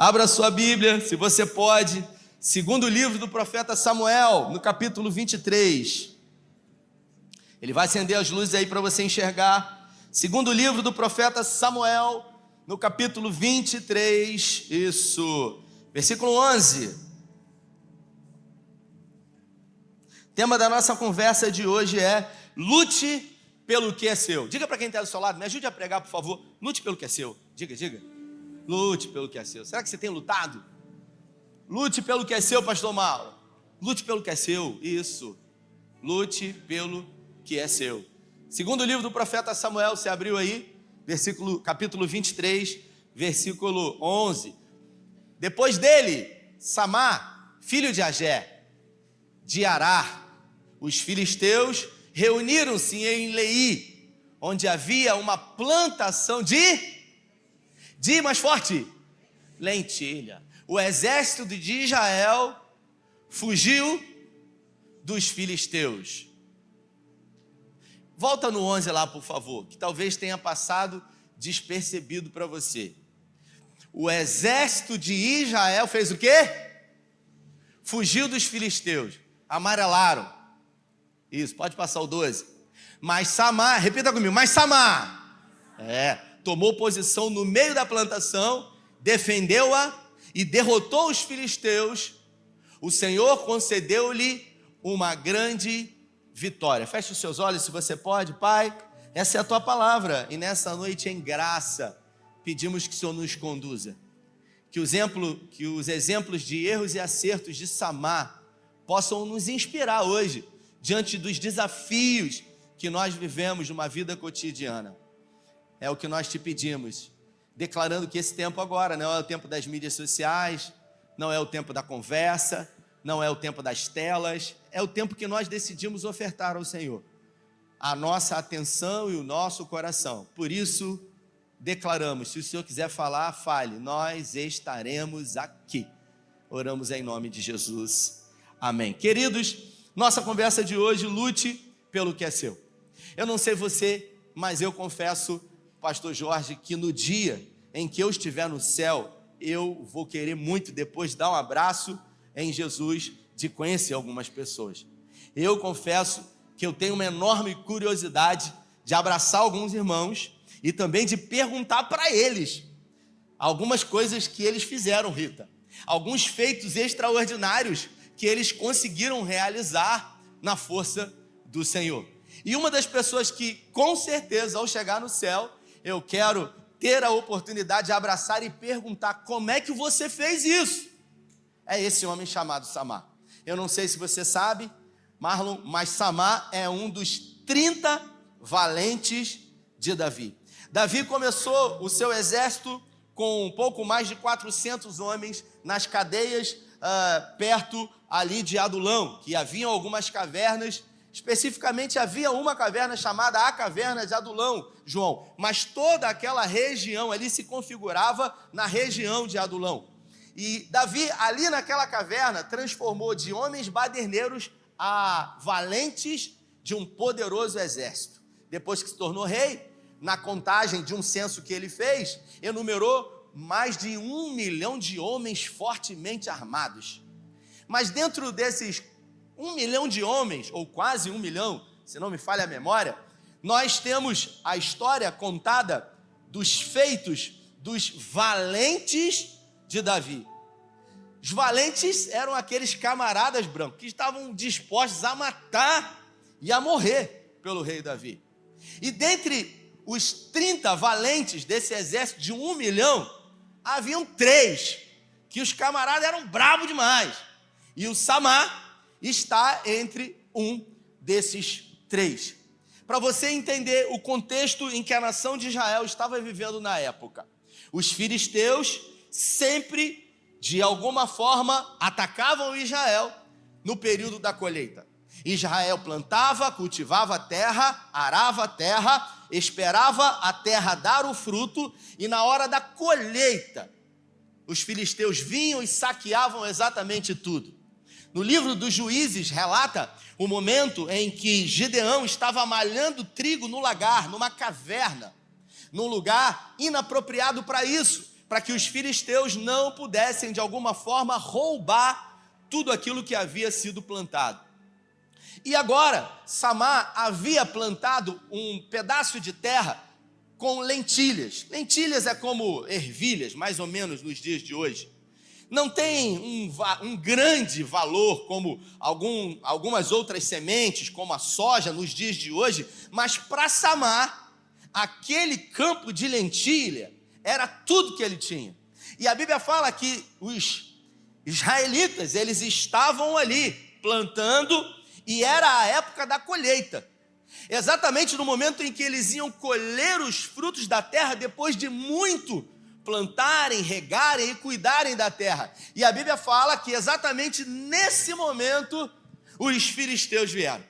Abra sua Bíblia, se você pode, segundo livro do profeta Samuel, no capítulo 23. Ele vai acender as luzes aí para você enxergar. Segundo livro do profeta Samuel, no capítulo 23, isso, versículo 11. O tema da nossa conversa de hoje é: lute pelo que é seu. Diga para quem está do seu lado, me ajude a pregar, por favor. Lute pelo que é seu. Diga. Lute pelo que é seu. Será que você tem lutado? Lute pelo que é seu, pastor Mauro. Lute pelo que é seu. Isso. Lute pelo que é seu. Segundo livro do profeta Samuel, você abriu aí, capítulo 23, versículo 11. Depois dele, Samá, filho de Agé, de Arar, os filisteus reuniram-se em Leí, onde havia uma plantação de mais forte, lentilha. O exército de Israel fugiu dos filisteus. Volta no 11 lá, por favor, que talvez tenha passado despercebido para você. O exército de Israel fez o quê? Fugiu dos filisteus, amarelaram. Isso, pode passar o 12. Mas Samá, repita comigo, mas Samá, tomou posição no meio da plantação, defendeu-a e derrotou os filisteus. O Senhor concedeu-lhe uma grande vitória. Feche os seus olhos se você pode. Pai, essa é a tua palavra e nessa noite em graça pedimos que o Senhor nos conduza. Que os exemplos de erros e acertos de Samá possam nos inspirar hoje diante dos desafios que nós vivemos numa vida cotidiana. É o que nós te pedimos, declarando que esse tempo agora não é o tempo das mídias sociais, não é o tempo da conversa, não é o tempo das telas, é o tempo que nós decidimos ofertar ao Senhor a nossa atenção e o nosso coração. Por isso, declaramos, se o Senhor quiser falar, fale, nós estaremos aqui. Oramos em nome de Jesus. Amém. Queridos, nossa conversa de hoje, lute pelo que é seu. Eu não sei você, mas eu confesso, pastor Jorge, que no dia em que eu estiver no céu, eu vou querer muito depois dar um abraço em Jesus, de conhecer algumas pessoas. Eu confesso que eu tenho uma enorme curiosidade de abraçar alguns irmãos e também de perguntar para eles algumas coisas que eles fizeram, Rita. Alguns feitos extraordinários que eles conseguiram realizar na força do Senhor. E uma das pessoas que, com certeza, ao chegar no céu, eu quero ter a oportunidade de abraçar e perguntar: como é que você fez isso? É esse homem chamado Samá. Eu não sei se você sabe, Marlon, mas Samá é um dos 30 valentes de Davi. Davi começou o seu exército com um pouco mais de 400 homens nas cadeias perto ali de Adulão, que haviam algumas cavernas. Especificamente havia uma caverna chamada a Caverna de Adulão, João, mas toda aquela região ali se configurava na região de Adulão. E Davi, ali naquela caverna, transformou de homens baderneiros a valentes de um poderoso exército. Depois que se tornou rei, na contagem de um censo que ele fez, enumerou mais de 1 milhão de homens fortemente armados. Mas dentro desses 1 milhão de homens, ou quase 1 milhão, se não me falha a memória, nós temos a história contada dos feitos dos valentes de Davi. Os valentes eram aqueles camaradas brancos que estavam dispostos a matar e a morrer pelo rei Davi. E dentre os 30 valentes desse exército de 1 milhão, haviam 3, que os camaradas eram bravos demais. E o Samá está entre um desses 3. Para você entender o contexto em que a nação de Israel estava vivendo na época, os filisteus sempre, de alguma forma, atacavam Israel no período da colheita. Israel plantava, cultivava a terra, arava a terra, esperava a terra dar o fruto, e na hora da colheita, os filisteus vinham e saqueavam exatamente tudo. No livro dos Juízes relata o momento em que Gideão estava malhando trigo no lagar, numa caverna, num lugar inapropriado para isso, para que os filisteus não pudessem, de alguma forma, roubar tudo aquilo que havia sido plantado. E agora, Samar havia plantado um pedaço de terra com lentilhas. Lentilhas é como ervilhas, mais ou menos nos dias de hoje. Não tem um grande valor como algumas outras sementes, como a soja nos dias de hoje, mas para Samar, aquele campo de lentilha era tudo que ele tinha. E a Bíblia fala que os israelitas, eles estavam ali plantando e era a época da colheita. Exatamente no momento em que eles iam colher os frutos da terra depois de muito plantarem, regarem e cuidarem da terra. E a Bíblia fala que exatamente nesse momento os filisteus vieram.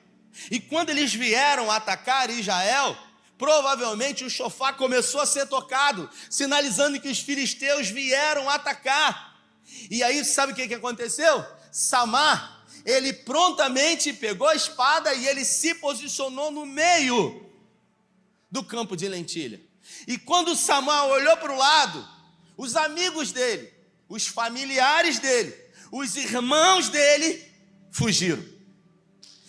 E quando eles vieram atacar Israel, provavelmente o chofar começou a ser tocado, sinalizando que os filisteus vieram atacar. E aí, sabe o que aconteceu? Samar, ele prontamente pegou a espada e ele se posicionou no meio do campo de lentilha. E quando Samar olhou para o lado, os amigos dele, os familiares dele, os irmãos dele fugiram.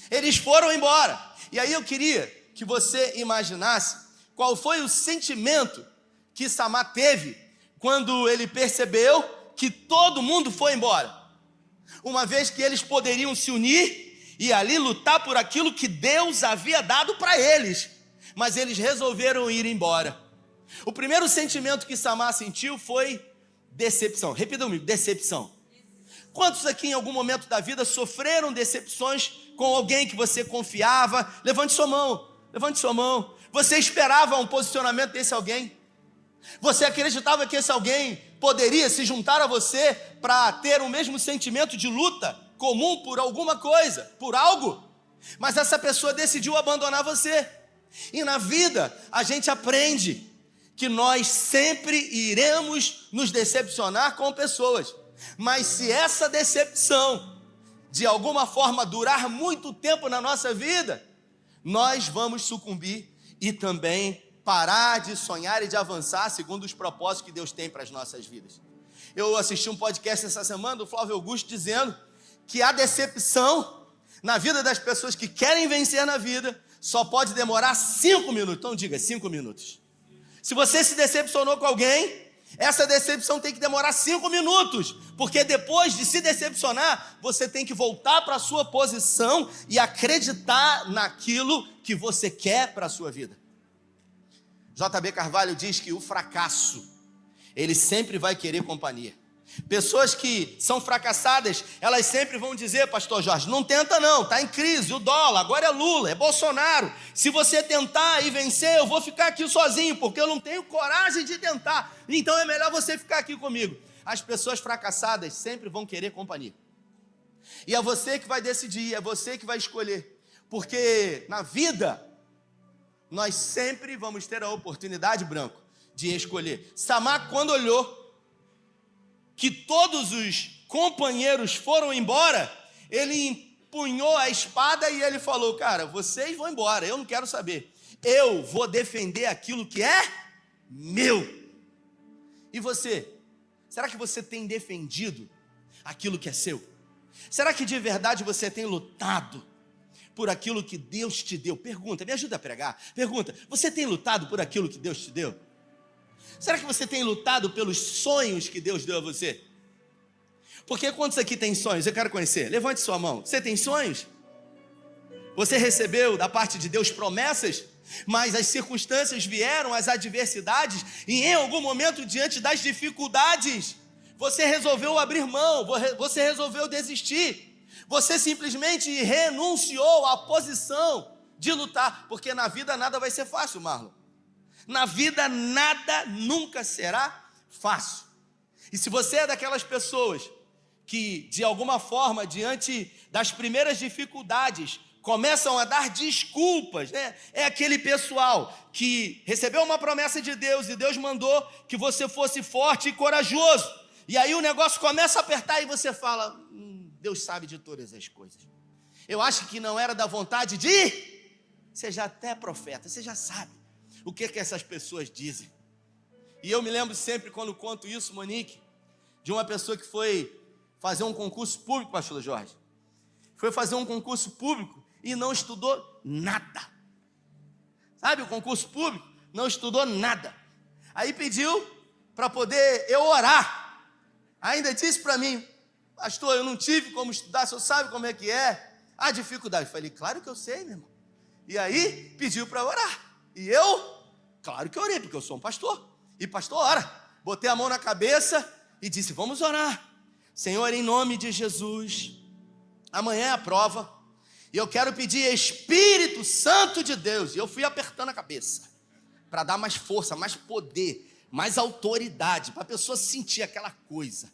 Eles foram embora. E aí eu queria que você imaginasse qual foi o sentimento que Samar teve quando ele percebeu que todo mundo foi embora. Uma vez que eles poderiam se unir e ali lutar por aquilo que Deus havia dado para eles, mas eles resolveram ir embora. O primeiro sentimento que Samar sentiu foi decepção. Repita comigo, decepção. Quantos aqui em algum momento da vida sofreram decepções com alguém que você confiava? Levante sua mão, levante sua mão. Você esperava um posicionamento desse alguém? Você acreditava que esse alguém poderia se juntar a você para ter o mesmo sentimento de luta comum por alguma coisa, por algo? Mas essa pessoa decidiu abandonar você. E na vida a gente aprende que nós sempre iremos nos decepcionar com pessoas. Mas se essa decepção de alguma forma durar muito tempo na nossa vida, nós vamos sucumbir e também parar de sonhar e de avançar segundo os propósitos que Deus tem para as nossas vidas. Eu assisti um podcast essa semana do Flávio Augusto dizendo que a decepção na vida das pessoas que querem vencer na vida só pode demorar 5 minutos. Então diga, 5 minutos. Se você se decepcionou com alguém, essa decepção tem que demorar 5 minutos, porque depois de se decepcionar, você tem que voltar para a sua posição e acreditar naquilo que você quer para a sua vida. J.B. Carvalho diz que o fracasso, ele sempre vai querer companhia. Pessoas que são fracassadas, elas sempre vão dizer, pastor Jorge, não tenta não, está em crise, o dólar, agora é Lula, é Bolsonaro. Se você tentar e vencer, eu vou ficar aqui sozinho, porque eu não tenho coragem de tentar. Então é melhor você ficar aqui comigo. As pessoas fracassadas sempre vão querer companhia. E é você que vai decidir, é você que vai escolher. Porque na vida, nós sempre vamos ter a oportunidade, Branco, de escolher. Samar, quando olhou que todos os companheiros foram embora, ele empunhou a espada e ele falou, cara, vocês vão embora, eu não quero saber. Eu vou defender aquilo que é meu. E você? Será que você tem defendido aquilo que é seu? Será que de verdade você tem lutado por aquilo que Deus te deu? Pergunta, me ajuda a pregar. Pergunta, você tem lutado por aquilo que Deus te deu? Será que você tem lutado pelos sonhos que Deus deu a você? Porque quantos aqui tem sonhos? Eu quero conhecer. Levante sua mão. Você tem sonhos? Você recebeu da parte de Deus promessas, mas as circunstâncias vieram, as adversidades, e em algum momento, diante das dificuldades, você resolveu abrir mão, você resolveu desistir. Você simplesmente renunciou à posição de lutar, porque na vida nada vai ser fácil, Marlon. Na vida nada nunca será fácil. E se você é daquelas pessoas que, de alguma forma, diante das primeiras dificuldades, começam a dar desculpas, né? É aquele pessoal que recebeu uma promessa de Deus e Deus mandou que você fosse forte e corajoso. E aí o negócio começa a apertar e você fala, Deus sabe de todas as coisas. Eu acho que não era da vontade de... Você já até é profeta, você já sabe o que essas pessoas dizem. E eu me lembro sempre, quando conto isso, Monique, de uma pessoa que foi fazer um concurso público, pastor Jorge. Foi fazer um concurso público e não estudou nada. Sabe, o concurso público, não estudou nada. Aí pediu para poder eu orar. Ainda disse para mim, pastor, eu não tive como estudar, o senhor sabe como é que é? A dificuldade. Eu falei, claro que eu sei, meu irmão. E aí, pediu para orar. E eu, claro que orei, porque eu sou um pastor. E pastor ora. Botei a mão na cabeça e disse, vamos orar. Senhor, em nome de Jesus, amanhã é a prova. E eu quero pedir Espírito Santo de Deus. E eu fui apertando a cabeça, para dar mais força, mais poder, mais autoridade, para a pessoa sentir aquela coisa.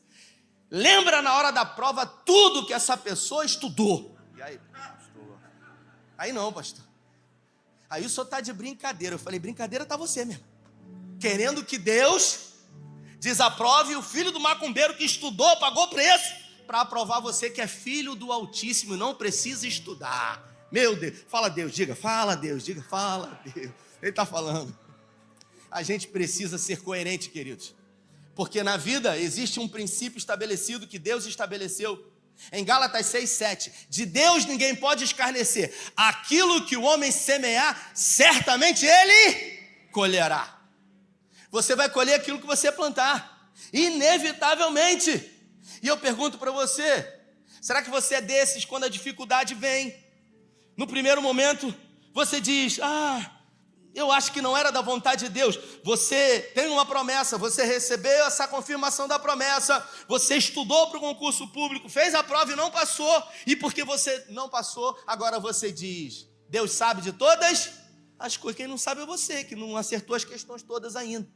Lembra na hora da prova tudo que essa pessoa estudou. E aí, pastor? Aí não, pastor. Aí o senhor está de brincadeira. Eu falei, brincadeira está você mesmo. Querendo que Deus desaprove o filho do macumbeiro que estudou, pagou preço, para aprovar você que é filho do Altíssimo e não precisa estudar. Meu Deus, fala Deus, diga, fala Deus, diga, fala Deus. Ele está falando. A gente precisa ser coerente, queridos. Porque na vida existe um princípio estabelecido que Deus estabeleceu. Em Gálatas 6:7, de Deus ninguém pode escarnecer. Aquilo que o homem semear, certamente ele colherá. Você vai colher aquilo que você plantar, inevitavelmente. E eu pergunto para você, será que você é desses quando a dificuldade vem? No primeiro momento, você diz, eu acho que não era da vontade de Deus. Você tem uma promessa, você recebeu essa confirmação da promessa, você estudou para o concurso público, fez a prova e não passou, e porque você não passou, agora você diz, Deus sabe de todas as coisas. Quem não sabe é você, que não acertou as questões todas ainda.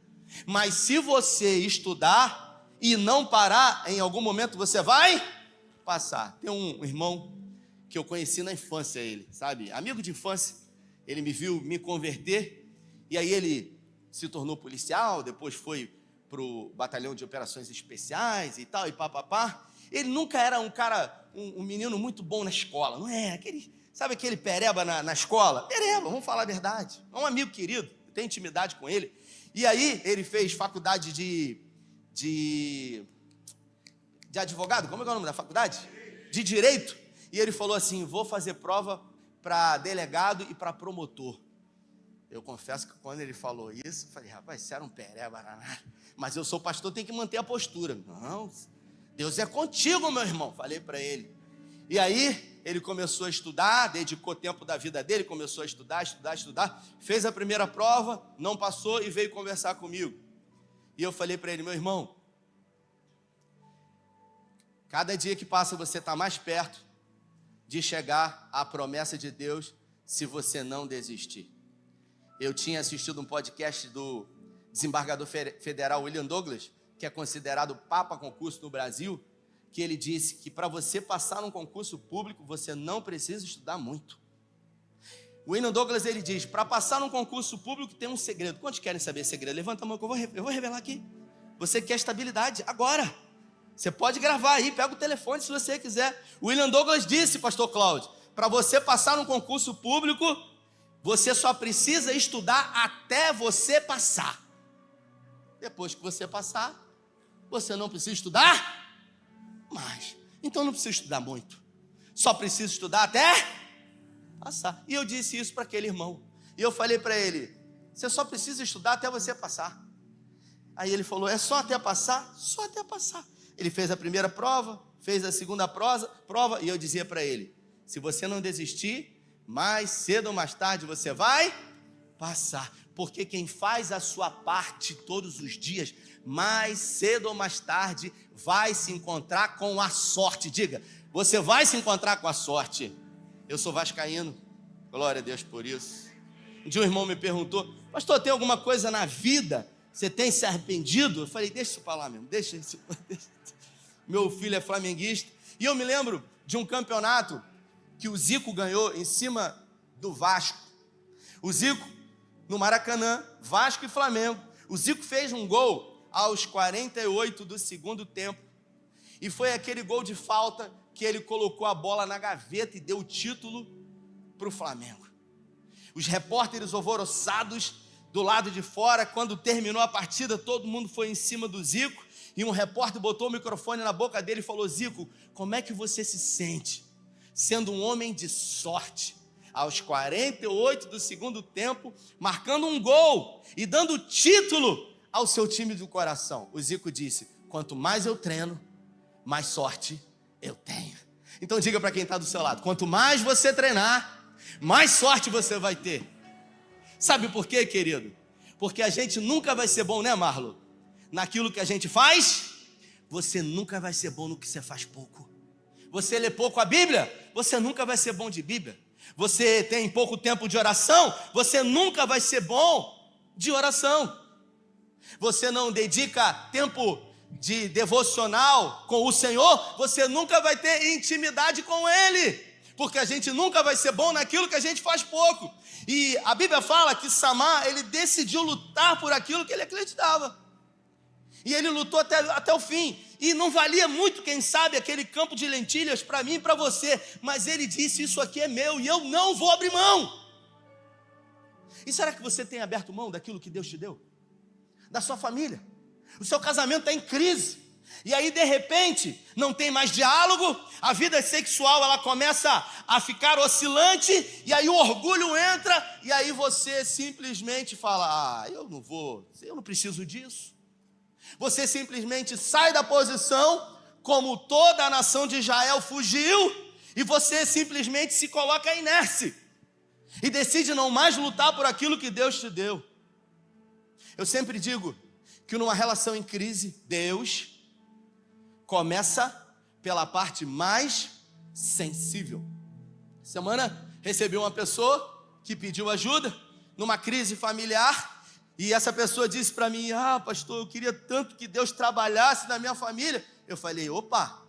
Mas se você estudar e não parar, em algum momento você vai passar. Tem um irmão que eu conheci na infância, ele, sabe, amigo de infância. Ele me viu me converter, e aí ele se tornou policial, depois foi para o batalhão de operações especiais e tal, e papapá. Ele nunca era um cara, um menino muito bom na escola, não é? Sabe aquele pereba na escola? Pereba, vamos falar a verdade. É um amigo querido, eu tenho intimidade com ele. E aí ele fez faculdade de advogado, como é que é o nome da faculdade? De Direito. E ele falou assim, vou fazer prova para delegado e para promotor. Eu confesso que quando ele falou isso, eu falei, rapaz, isso era um pereba, mas eu sou pastor, tenho que manter a postura. Não, Deus é contigo, meu irmão, falei para ele. E aí, ele começou a estudar, dedicou tempo da vida dele, começou a estudar, fez a primeira prova, não passou e veio conversar comigo. E eu falei para ele, meu irmão, cada dia que passa você está mais perto de chegar à promessa de Deus, se você não desistir. Eu tinha assistido um podcast do desembargador federal William Douglas, que é considerado papa concurso no Brasil, que ele disse que para você passar num concurso público, você não precisa estudar muito. O William Douglas, ele diz, para passar num concurso público tem um segredo. Quantos querem saber segredo? Levanta a mão que eu vou revelar aqui. Você quer estabilidade? Agora. Você pode gravar aí, pega o telefone se você quiser. O William Douglas disse, pastor Cláudio, para você passar num concurso público, você só precisa estudar até você passar. Depois que você passar, você não precisa estudar mais. Então não precisa estudar muito. Só precisa estudar até passar. E eu disse isso para aquele irmão. E eu falei para ele, você só precisa estudar até você passar. Aí ele falou, é só até passar? Só até passar. Ele fez a primeira prova, fez a segunda prova, e eu dizia para ele, se você não desistir, mais cedo ou mais tarde você vai passar. Porque quem faz a sua parte todos os dias, mais cedo ou mais tarde, vai se encontrar com a sorte. Diga, você vai se encontrar com a sorte. Eu sou vascaíno, glória a Deus por isso. Um dia um irmão me perguntou, pastor, tem alguma coisa na vida? Você tem se arrependido? Eu falei, deixa isso para lá mesmo, deixa isso. Meu filho é flamenguista. E eu me lembro de um campeonato que o Zico ganhou em cima do Vasco. O Zico, no Maracanã, Vasco e Flamengo. O Zico fez um gol aos 48 do segundo tempo. E foi aquele gol de falta que ele colocou a bola na gaveta e deu o título para o Flamengo. Os repórteres alvoroçados do lado de fora, quando terminou a partida, todo mundo foi em cima do Zico, e um repórter botou o microfone na boca dele e falou: Zico, como é que você se sente sendo um homem de sorte, aos 48 do segundo tempo, marcando um gol e dando título ao seu time do coração? O Zico disse: quanto mais eu treino, mais sorte eu tenho. Então diga para quem está do seu lado: quanto mais você treinar, mais sorte você vai ter. Sabe por quê, querido? Porque a gente nunca vai ser bom, né, Marlon? Naquilo que a gente faz. Você nunca vai ser bom no que você faz pouco. Você lê pouco a Bíblia, você nunca vai ser bom de Bíblia. Você tem pouco tempo de oração, você nunca vai ser bom de oração. Você não dedica tempo de devocional com o Senhor, você nunca vai ter intimidade com Ele, porque a gente nunca vai ser bom naquilo que a gente faz pouco. E a Bíblia fala que Samar, ele decidiu lutar por aquilo que ele acreditava. E ele lutou até o fim. E não valia muito, quem sabe, aquele campo de lentilhas para mim e para você. Mas ele disse: isso aqui é meu e eu não vou abrir mão. E será que você tem aberto mão daquilo que Deus te deu? Da sua família? O seu casamento está em crise. E aí, de repente, não tem mais diálogo, a vida sexual ela começa a ficar oscilante, e aí o orgulho entra, e aí você simplesmente fala: eu não preciso disso. Você simplesmente sai da posição, como toda a nação de Israel fugiu, e você simplesmente se coloca à inércia, e decide não mais lutar por aquilo que Deus te deu. Eu sempre digo que numa relação em crise, Deus começa pela parte mais sensível. Semana recebi uma pessoa que pediu ajuda numa crise familiar, e essa pessoa disse para mim: pastor, eu queria tanto que Deus trabalhasse na minha família. Eu falei: opa,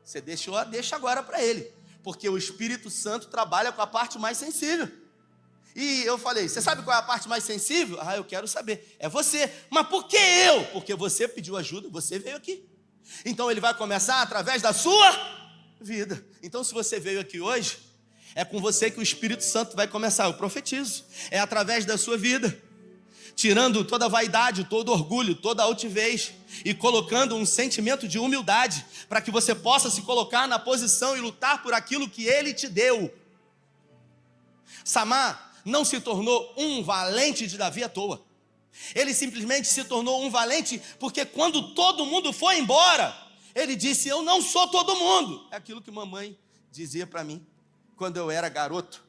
você deixa agora para Ele, porque o Espírito Santo trabalha com a parte mais sensível. E eu falei: você sabe qual é a parte mais sensível? Eu quero saber. É você. Mas por que eu? Porque você pediu ajuda, você veio aqui. Então ele vai começar através da sua vida. Então, se você veio aqui hoje, é com você que o Espírito Santo vai começar. Eu profetizo. É através da sua vida, tirando toda a vaidade, todo o orgulho, toda a altivez, e colocando um sentimento de humildade, para que você possa se colocar na posição e lutar por aquilo que Ele te deu. Samar não se tornou um valente de Davi à toa. Ele simplesmente se tornou um valente porque quando todo mundo foi embora, ele disse: eu não sou todo mundo. É aquilo que mamãe dizia para mim quando eu era garoto,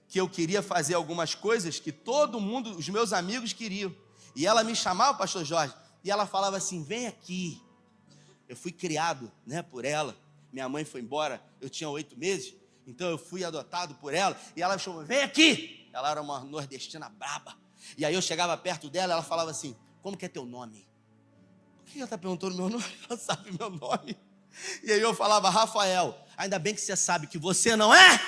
que eu queria fazer algumas coisas que todo mundo, os meus amigos queriam. E ela me chamava, pastor Jorge, e ela falava assim: vem aqui. Eu fui criado, por ela. Minha mãe foi embora, eu tinha 8 meses, então eu fui adotado por ela. E ela me chamou: vem aqui. Ela era uma nordestina braba. E aí eu chegava perto dela, ela falava assim: como que é teu nome? Por que ela está perguntando meu nome? Ela sabe meu nome. E aí eu falava: Rafael. Ainda bem que você sabe que você não é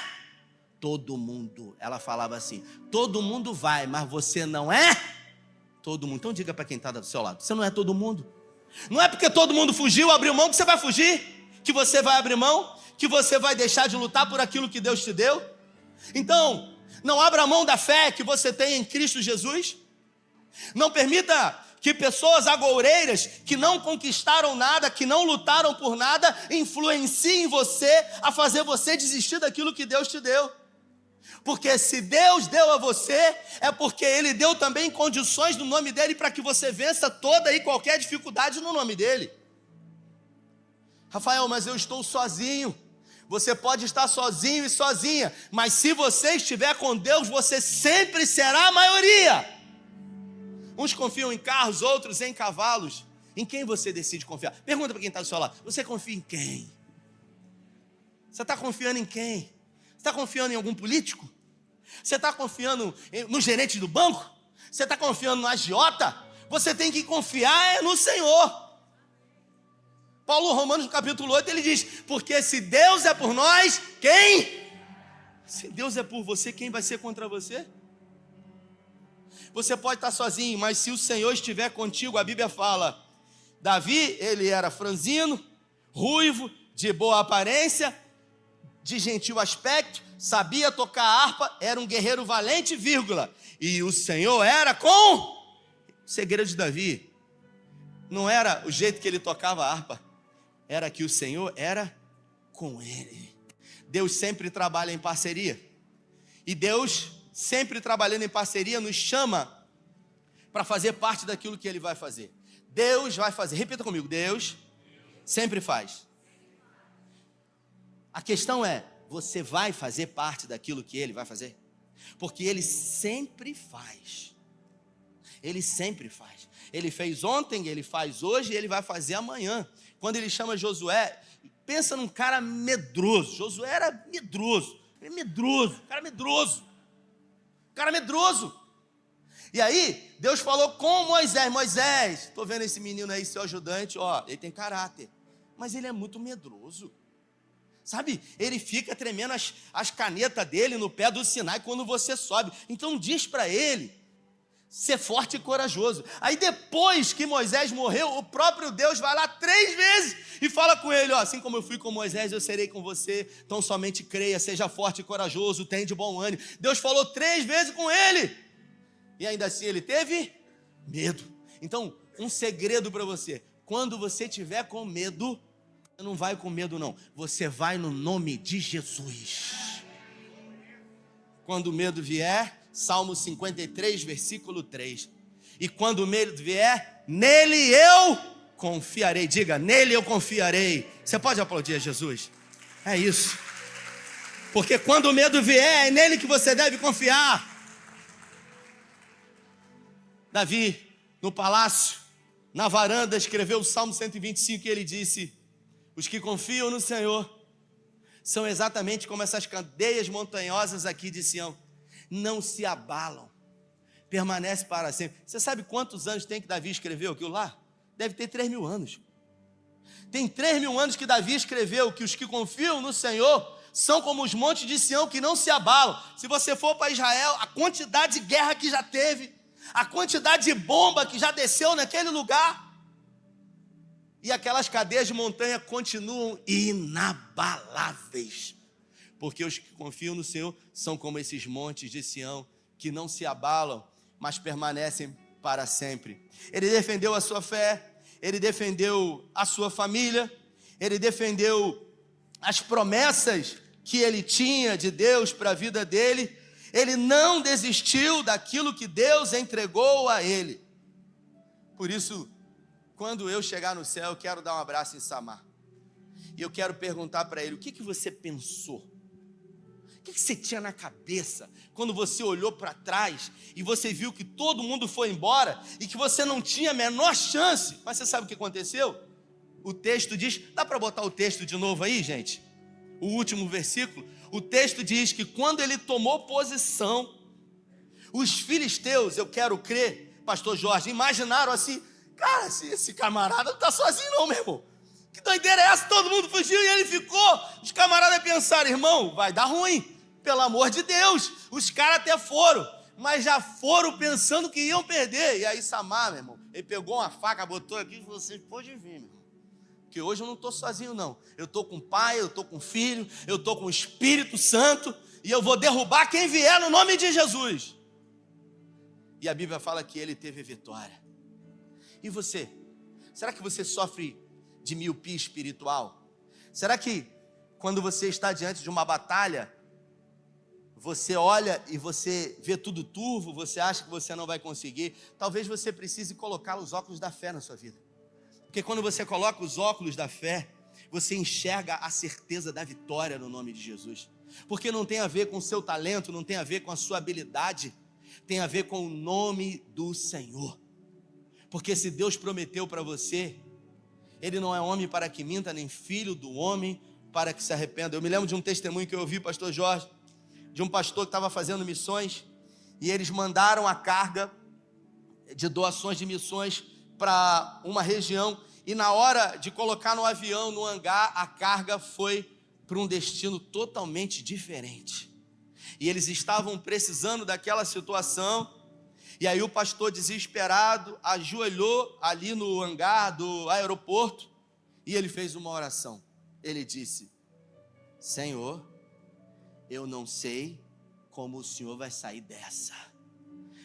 todo mundo. Ela falava assim: todo mundo vai, mas você não é todo mundo. Então diga para quem está do seu lado: você não é todo mundo. Não é porque todo mundo fugiu, abriu mão, que você vai fugir, que você vai abrir mão, que você vai deixar de lutar por aquilo que Deus te deu. Então, não abra mão da fé que você tem em Cristo Jesus. Não permita que pessoas agoureiras, que não conquistaram nada, que não lutaram por nada, influenciem você a fazer você desistir daquilo que Deus te deu. Porque se Deus deu a você, é porque Ele deu também condições no nome dEle para que você vença toda e qualquer dificuldade no nome dEle. Rafael, mas eu estou sozinho. Você pode estar sozinho e sozinha, mas se você estiver com Deus, você sempre será a maioria. Uns confiam em carros, outros em cavalos. Em quem você decide confiar? Pergunta para quem está do seu lado: você confia em quem? Você está confiando em quem? Você está confiando em algum político? Você está confiando no gerente do banco? Você está confiando no agiota? Você tem que confiar no Senhor. Paulo, Romanos, no capítulo 8, ele diz: porque se Deus é por nós, quem? Se Deus é por você, quem vai ser contra você? Você pode estar sozinho, mas se o Senhor estiver contigo, a Bíblia fala: Davi, ele era franzino, ruivo, de boa aparência, de gentil aspecto, sabia tocar harpa, era um guerreiro valente, vírgula. E o Senhor era com... O segredo de Davi não era o jeito que ele tocava a harpa, era que o Senhor era com ele. Deus sempre trabalha em parceria. E Deus, sempre trabalhando em parceria, nos chama para fazer parte daquilo que Ele vai fazer. Deus vai fazer. Repita comigo. Deus sempre faz. A questão é, você vai fazer parte daquilo que Ele vai fazer? Porque Ele sempre faz. Ele sempre faz. Ele fez ontem, Ele faz hoje e Ele vai fazer amanhã. Quando Ele chama Josué, pensa num cara medroso. Josué era medroso. Ele é medroso, cara medroso. Cara medroso. E aí, Deus falou com Moisés. Moisés, estou vendo esse menino aí, seu ajudante, ó, ele tem caráter. Mas ele é muito medroso. Sabe, ele fica tremendo as canetas dele no pé do Sinai quando você sobe. Então diz para ele ser forte e corajoso. Aí depois que Moisés morreu, o próprio Deus vai lá 3 vezes e fala com ele, ó, assim como eu fui com Moisés, eu serei com você, então somente creia, seja forte e corajoso, tenha de bom ânimo. Deus falou 3 vezes com ele, e ainda assim ele teve medo. Então, um segredo para você, quando você tiver com medo, você não vai com medo não, você vai no nome de Jesus. Quando o medo vier, Salmo 53, versículo 3. E quando o medo vier, nele eu confiarei. Diga, nele eu confiarei. Você pode aplaudir a Jesus? É isso. Porque quando o medo vier, é nele que você deve confiar. Davi, no palácio, na varanda, escreveu o Salmo 125 e ele disse: os que confiam no Senhor são exatamente como essas cadeias montanhosas aqui de Sião. Não se abalam, permanece para sempre. Você sabe quantos anos tem que Davi escreveu aquilo lá? Deve ter 3.000 anos. Tem 3.000 anos que Davi escreveu que os que confiam no Senhor são como os montes de Sião que não se abalam. Se você for para Israel, a quantidade de guerra que já teve, a quantidade de bomba que já desceu naquele lugar, e aquelas cadeias de montanha continuam inabaláveis. Porque os que confiam no Senhor são como esses montes de Sião, que não se abalam, mas permanecem para sempre. Ele defendeu a sua fé, ele defendeu a sua família, ele defendeu as promessas que ele tinha de Deus para a vida dele. Ele não desistiu daquilo que Deus entregou a ele. Por isso, quando eu chegar no céu, eu quero dar um abraço em Samar. E eu quero perguntar para ele, o que você pensou? O que você tinha na cabeça quando você olhou para trás e você viu que todo mundo foi embora e que você não tinha a menor chance? Mas você sabe o que aconteceu? O texto diz, dá para botar o texto de novo aí, gente? O último versículo. O texto diz que quando ele tomou posição, os filisteus, eu quero crer, pastor Jorge, imaginaram assim, cara, esse camarada não está sozinho não, meu irmão. Que doideira é essa? Todo mundo fugiu e ele ficou. Os camaradas pensaram, irmão, vai dar ruim. Pelo amor de Deus, os caras até foram, mas já foram pensando que iam perder. E aí Samar, meu irmão, ele pegou uma faca, botou aqui e falou assim, pode vir, meu irmão, que hoje eu não estou sozinho não, eu estou com o Pai, eu estou com o Filho, eu estou com o Espírito Santo, e eu vou derrubar quem vier no nome de Jesus. E a Bíblia fala que ele teve vitória. E você? Será que você sofre de miopia espiritual? Será que quando você está diante de uma batalha, você olha e você vê tudo turvo, você acha que você não vai conseguir? Talvez você precise colocar os óculos da fé na sua vida. Porque quando você coloca os óculos da fé, você enxerga a certeza da vitória no nome de Jesus. Porque não tem a ver com o seu talento, não tem a ver com a sua habilidade, tem a ver com o nome do Senhor. Porque se Deus prometeu para você, Ele não é homem para que minta, nem filho do homem para que se arrependa. Eu me lembro de um testemunho que eu ouvi, pastor Jorge, de um pastor que estava fazendo missões, e eles mandaram a carga de doações de missões para uma região, e na hora de colocar no avião, no hangar, a carga foi para um destino totalmente diferente. E eles estavam precisando daquela situação, e aí o pastor desesperado ajoelhou ali no hangar do aeroporto, e ele fez uma oração. Ele disse, Senhor, eu não sei como o Senhor vai sair dessa,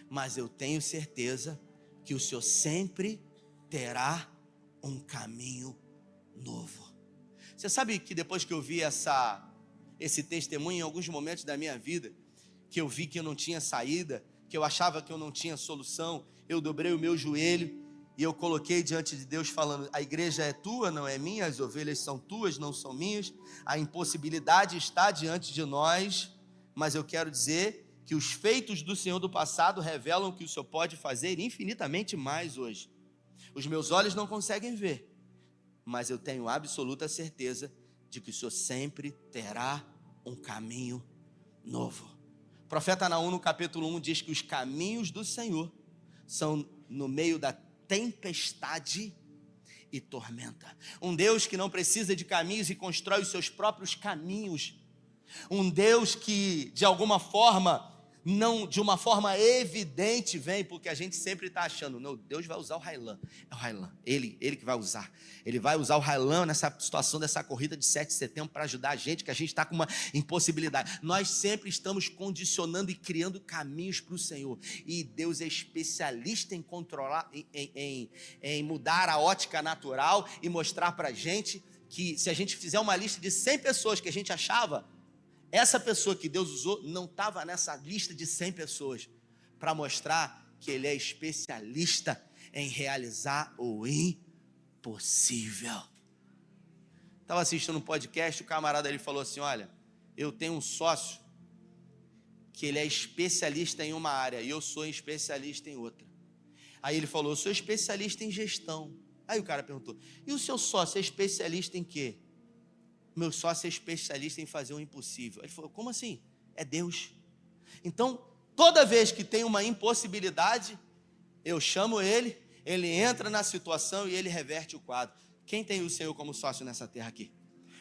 mas eu tenho certeza que o Senhor sempre terá um caminho novo. Você sabe que depois que eu vi esse testemunho em alguns momentos da minha vida, que eu vi que eu não tinha saída, que eu achava que eu não tinha solução, eu dobrei o meu joelho e eu coloquei diante de Deus falando: a igreja é tua, não é minha, as ovelhas são tuas, não são minhas, a impossibilidade está diante de nós, mas eu quero dizer que os feitos do Senhor do passado revelam que o Senhor pode fazer infinitamente mais hoje. Os meus olhos não conseguem ver, mas eu tenho absoluta certeza de que o Senhor sempre terá um caminho novo. O profeta Naum, no capítulo 1, diz que os caminhos do Senhor são no meio da tempestade e tormenta. Um Deus que não precisa de caminhos e constrói os seus próprios caminhos. Um Deus que, de alguma forma, não de uma forma evidente vem, porque a gente sempre está achando, não, Deus vai usar o Railan, é o Railan, ele que vai usar, ele vai usar o Railan nessa situação dessa corrida de 7 de setembro para ajudar a gente, que a gente está com uma impossibilidade. Nós sempre estamos condicionando e criando caminhos para o Senhor, e Deus é especialista em controlar, em mudar a ótica natural e mostrar para a gente que se a gente fizer uma lista de 100 pessoas que a gente achava, essa pessoa que Deus usou não estava nessa lista de 100 pessoas, para mostrar que Ele é especialista em realizar o impossível. Estava assistindo um podcast, o camarada ali falou assim: olha, eu tenho um sócio que ele é especialista em uma área e eu sou especialista em outra. Aí ele falou: eu sou especialista em gestão. Aí o cara perguntou: e o seu sócio é especialista em quê? Meu sócio é especialista em fazer o impossível. Ele falou: como assim? É Deus. Então, toda vez que tem uma impossibilidade, eu chamo ele entra na situação e ele reverte o quadro. Quem tem o Senhor como sócio nessa terra aqui?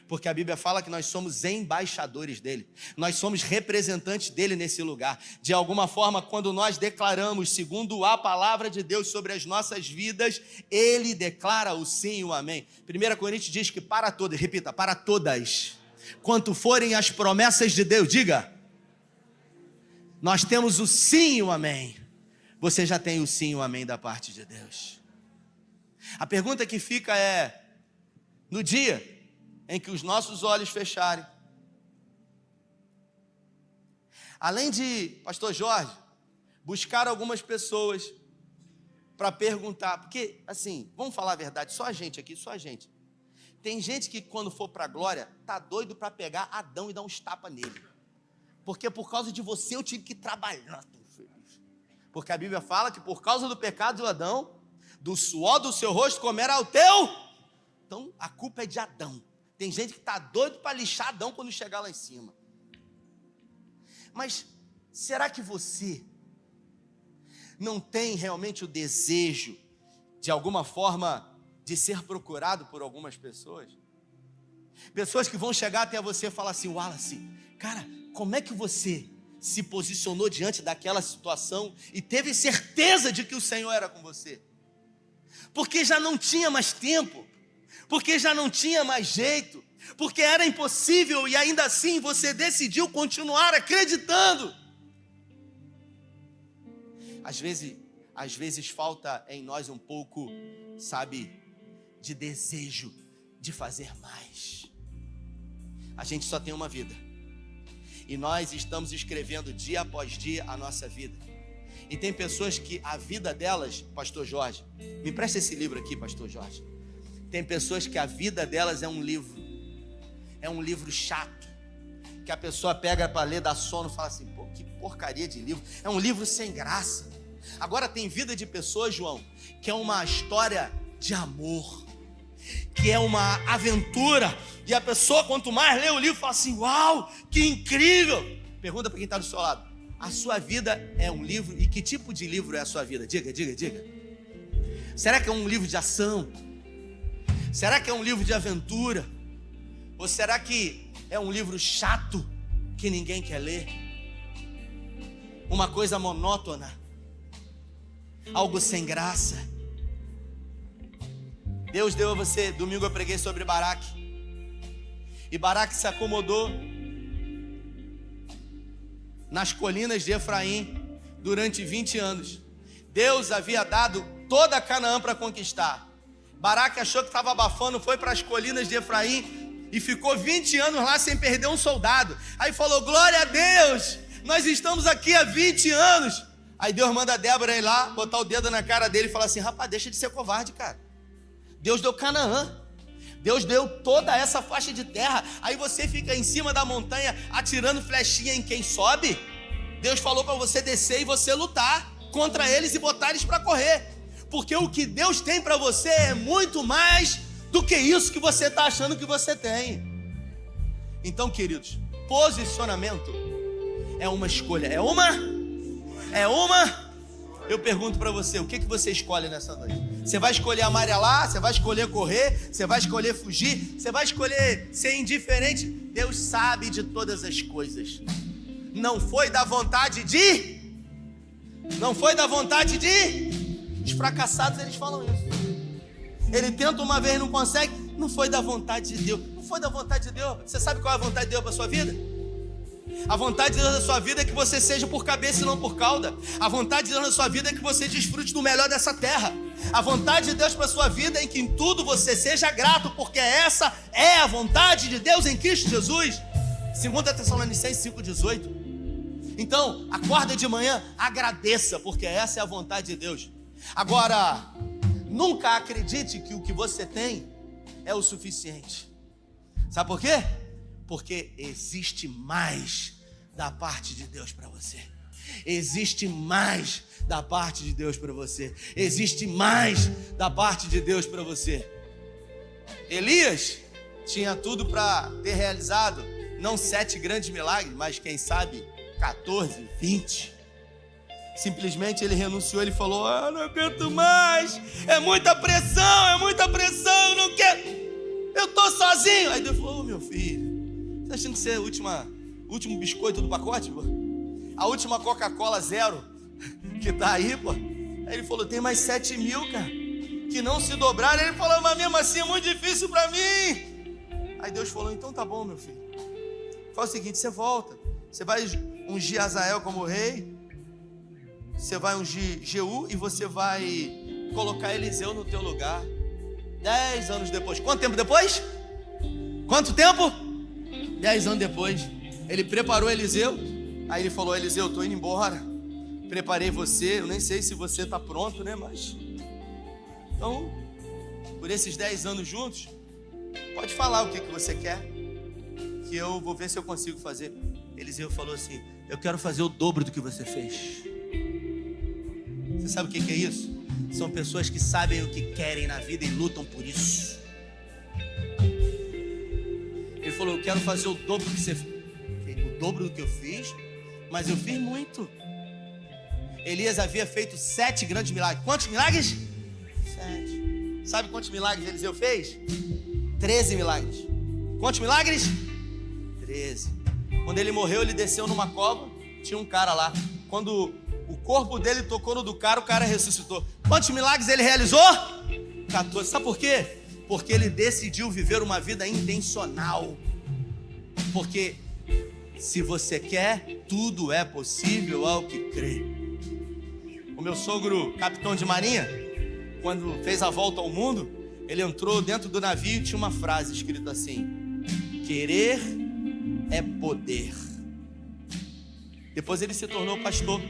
Porque a Bíblia fala que nós somos embaixadores dele, nós somos representantes dele nesse lugar. De alguma forma, quando nós declaramos segundo a palavra de Deus sobre as nossas vidas, ele declara o sim e o amém. 1 Coríntios diz que para todas, repita, para todas, quanto forem as promessas de Deus, diga, nós temos o sim e o amém. Você já tem o sim e o amém da parte de Deus. A pergunta que fica é: no dia em que os nossos olhos fecharem, além de, pastor Jorge, buscar algumas pessoas para perguntar, porque assim, vamos falar a verdade, só a gente aqui, só a gente. Tem gente que quando for para a glória, tá doido para pegar Adão e dar uns tapas nele, porque por causa de você eu tive que trabalhar, porque a Bíblia fala que por causa do pecado de Adão, do suor do seu rosto comerá o teu, então a culpa é de Adão. Tem gente que está doido para lixar Adão quando chegar lá em cima. Mas será que você não tem realmente o desejo, de alguma forma, de ser procurado por algumas pessoas? Pessoas que vão chegar até você e falar assim: Wallace, cara, como é que você se posicionou diante daquela situação e teve certeza de que o Senhor era com você? Porque já não tinha mais tempo, porque já não tinha mais jeito, porque era impossível e ainda assim você decidiu continuar acreditando. Às vezes falta em nós um pouco, sabe, de desejo de fazer mais. A gente só tem uma vida e nós estamos escrevendo dia após dia a nossa vida. E tem pessoas que a vida delas, pastor Jorge, me presta esse livro aqui, pastor Jorge. Tem pessoas que a vida delas é um livro chato, que a pessoa pega para ler, dá sono e fala assim: pô, que porcaria de livro, é um livro sem graça. Agora tem vida de pessoas, João, que é uma história de amor, que é uma aventura, e a pessoa quanto mais lê o livro fala assim: uau, que incrível. Pergunta para quem está do seu lado: a sua vida é um livro? E que tipo de livro é a sua vida? Diga. Será que é um livro de ação? Será que é um livro de aventura? Ou será que é um livro chato que ninguém quer ler? Uma coisa monótona, algo sem graça. Deus deu a você, domingo eu preguei sobre Baraque, e Baraque se acomodou nas colinas de Efraim durante 20 anos. Deus havia dado toda a Canaã para conquistar. Baraque achou que estava abafando, foi para as colinas de Efraim e ficou 20 anos lá sem perder um soldado. Aí falou: glória a Deus, nós estamos aqui há 20 anos. Aí Deus manda a Débora ir lá, botar o dedo na cara dele e falar assim: rapaz, deixa de ser covarde, cara. Deus deu Canaã, Deus deu toda essa faixa de terra. Aí você fica em cima da montanha atirando flechinha em quem sobe. Deus falou para você descer e você lutar contra eles e botar eles para correr, porque o que Deus tem para você é muito mais do que isso que você está achando que você tem. Então, queridos, posicionamento é uma escolha. Eu pergunto para você, o que você escolhe nessa noite? Você vai escolher amarelar? Você vai escolher correr? Você vai escolher fugir? Você vai escolher ser indiferente? Deus sabe de todas as coisas. Não foi da vontade de... Os fracassados, eles falam isso. Ele tenta uma vez, não consegue. Não foi da vontade de Deus. Não foi da vontade de Deus. Você sabe qual é a vontade de Deus para a sua vida? A vontade de Deus na sua vida é que você seja por cabeça e não por cauda. A vontade de Deus na sua vida é que você desfrute do melhor dessa terra. A vontade de Deus para a sua vida é que em tudo você seja grato, porque essa é a vontade de Deus em Cristo Jesus. 2 Tessalonicenses 5,18. Então, acorda de manhã, agradeça, porque essa é a vontade de Deus. Agora, nunca acredite que o que você tem é o suficiente. Sabe por quê? Porque existe mais da parte de Deus para você. Existe mais da parte de Deus para você. Existe mais da parte de Deus para você. Elias tinha tudo para ter realizado, não 7 grandes milagres, mas quem sabe 14, 20. Simplesmente ele renunciou, ele falou: não aguento mais, é muita pressão, eu não quero, eu estou sozinho. Aí Deus falou: meu filho, você está achando que você é o último biscoito do pacote, pô? A última Coca-Cola zero que tá aí, pô? Aí ele falou: tem mais 7 mil, cara, que não se dobraram. Ele falou: mas mesmo assim é muito difícil para mim. Aí Deus falou: então tá bom, meu filho, faz o seguinte, você volta, você vai ungir Azael como rei, você vai ungir Jeú e você vai colocar Eliseu no teu lugar. 10 anos depois. Quanto tempo depois? Quanto tempo? 10 anos depois. Ele preparou Eliseu. Aí ele falou: Eliseu, eu estou indo embora, preparei você, eu nem sei se você está pronto, né? Mas então, por esses 10 anos juntos, pode falar o que você quer, que eu vou ver se eu consigo fazer. Eliseu falou assim: eu quero fazer o dobro do que você fez. Você sabe o que é isso? São pessoas que sabem o que querem na vida e lutam por isso. Ele falou: eu quero fazer o dobro do que você fez. O dobro do que eu fiz, mas eu fiz muito. Elias havia feito 7 grandes milagres. Quantos milagres? 7. Sabe quantos milagres Eliseu fez? 13 milagres. Quantos milagres? 13. Quando ele morreu, ele desceu numa cova, tinha um cara lá. Quando o corpo dele tocou no do cara, o cara ressuscitou. Quantos milagres ele realizou? 14. Sabe por quê? Porque ele decidiu viver uma vida intencional. Porque se você quer, tudo é possível ao que crê. O meu sogro, capitão de marinha, quando fez a volta ao mundo, ele entrou dentro do navio e tinha uma frase escrita assim: querer é poder. Depois ele se tornou pastor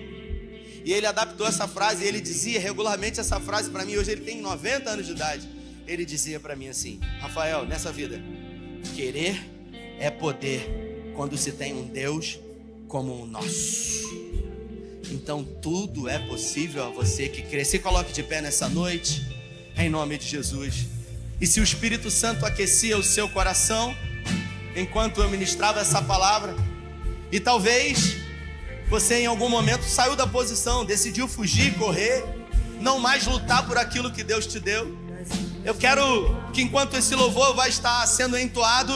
e ele adaptou essa frase. E ele dizia regularmente essa frase para mim. Hoje ele tem 90 anos de idade. Ele dizia para mim assim: Rafael, nessa vida, querer é poder quando se tem um Deus como o nosso. Então tudo é possível a você que crê. Se coloque de pé nessa noite, em nome de Jesus. E se o Espírito Santo aquecia o seu coração enquanto eu ministrava essa palavra, e talvez você em algum momento saiu da posição, decidiu fugir, correr, não mais lutar por aquilo que Deus te deu, eu quero que enquanto esse louvor vai estar sendo entoado,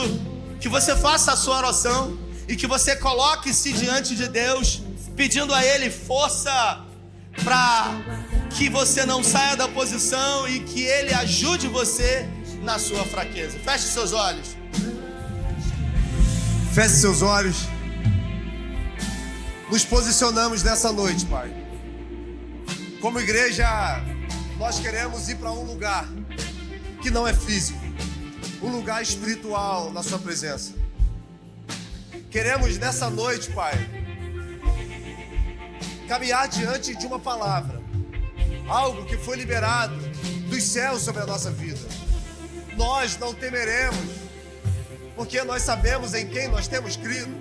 que você faça a sua oração e que você coloque-se diante de Deus, pedindo a Ele força para que você não saia da posição e que Ele ajude você na sua fraqueza. Feche seus olhos. Feche seus olhos. nos posicionamos nessa noite, Pai. Como igreja, nós queremos ir para um lugar que não é físico, um lugar espiritual na sua presença. Queremos nessa noite, Pai, caminhar diante de uma palavra, algo que foi liberado dos céus sobre a nossa vida. Nós não temeremos, porque nós sabemos em quem nós temos crido.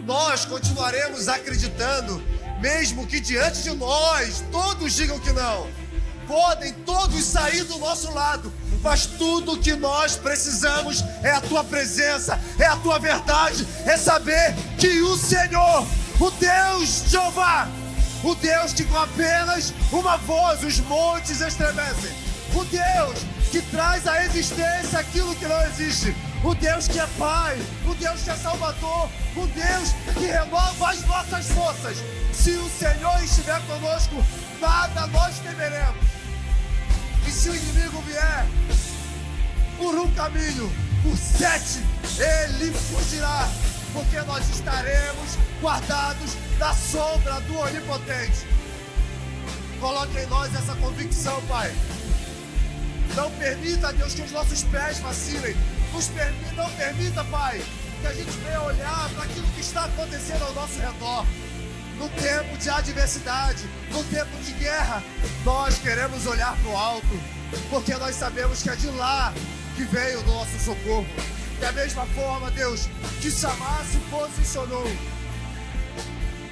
Nós continuaremos acreditando, mesmo que diante de nós todos digam que não. Podem todos sair do nosso lado, mas tudo que nós precisamos é a Tua presença, é a Tua verdade, é saber que o Senhor, o Deus Jeová, o Deus que com apenas uma voz os montes estremecem, o Deus que traz à existência aquilo que não existe, o Deus que é Pai, o Deus que é Salvador, o Deus que renova as nossas forças. Se o Senhor estiver conosco, nada nós temeremos. E se o inimigo vier por um caminho, por 7, ele fugirá, porque nós estaremos guardados na sombra do Onipotente. Coloque em nós essa convicção, Pai. Não permita, Deus, que os nossos pés vacilem. Não permita, Pai, que a gente venha olhar para aquilo que está acontecendo ao nosso redor. No tempo de adversidade, no tempo de guerra, nós queremos olhar para o alto, porque nós sabemos que é de lá que veio o nosso socorro. Da mesma forma, Deus, que Samar se posicionou,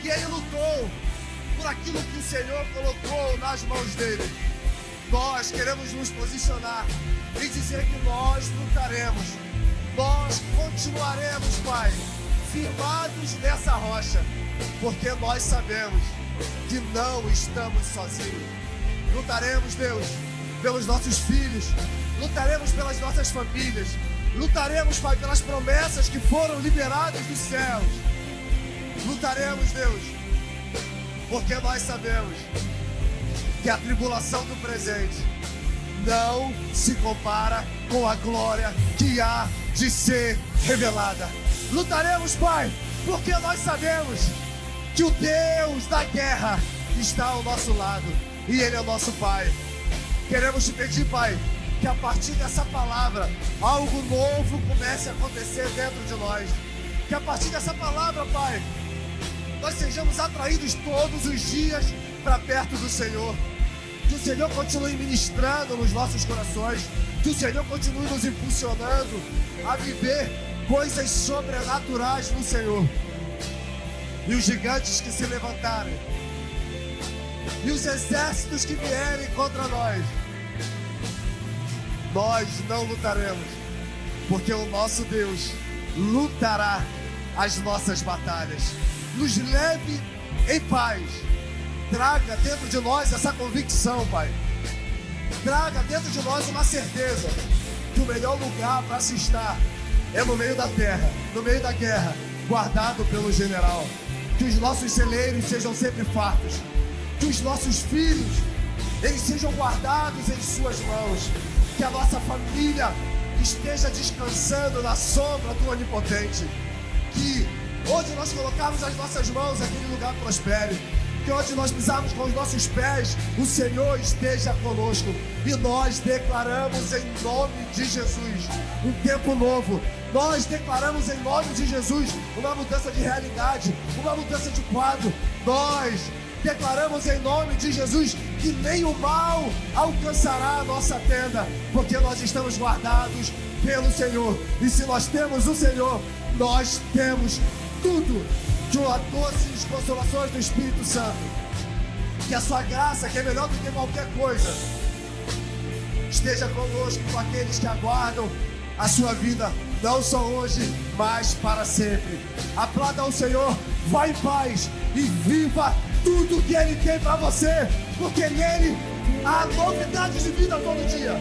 que ele lutou por aquilo que o Senhor colocou nas mãos dele. Nós queremos nos posicionar e dizer que nós lutaremos, nós continuaremos, Pai, firmados nessa rocha, porque nós sabemos que não estamos sozinhos. Lutaremos, Deus, pelos nossos filhos, lutaremos pelas nossas famílias, lutaremos, Pai, pelas promessas que foram liberadas dos céus. Lutaremos, Deus, porque nós sabemos que a tribulação do presente não se compara com a glória que há de ser revelada. Lutaremos, Pai, porque nós sabemos que o Deus da guerra está ao nosso lado e Ele é o nosso Pai. Queremos te pedir, Pai, que a partir dessa palavra algo novo comece a acontecer dentro de nós. Que a partir dessa palavra, Pai, nós sejamos atraídos todos os dias para perto do Senhor. Que o Senhor continue ministrando nos nossos corações. Que o Senhor continue nos impulsionando a viver coisas sobrenaturais no Senhor. E os gigantes que se levantarem, e os exércitos que vierem contra nós, nós não lutaremos, porque o nosso Deus lutará as nossas batalhas. Nos leve em paz. Traga dentro de nós essa convicção, Pai. Traga dentro de nós uma certeza que o melhor lugar para se estar é no meio da terra, no meio da guerra, guardado pelo general. Que os nossos celeiros sejam sempre fartos. Que os nossos filhos, eles sejam guardados em suas mãos. Que a nossa família esteja descansando na sombra do Onipotente. Que onde nós colocarmos as nossas mãos, aquele lugar prospere. Que onde nós pisarmos com os nossos pés, o Senhor esteja conosco. E nós declaramos em nome de Jesus um tempo novo. Nós declaramos em nome de Jesus uma mudança de realidade, uma mudança de quadro. Nós declaramos em nome de Jesus que nem o mal alcançará a nossa tenda, porque nós estamos guardados pelo Senhor. E se nós temos o Senhor, nós temos tudo. De doces consolações do Espírito Santo. Que a sua graça, que é melhor do que qualquer coisa, esteja conosco, com aqueles que aguardam a sua vida, não só hoje, mas para sempre. Aplauda ao Senhor, vá em paz e viva tudo que Ele tem para você, porque nele há novidades de vida todo dia.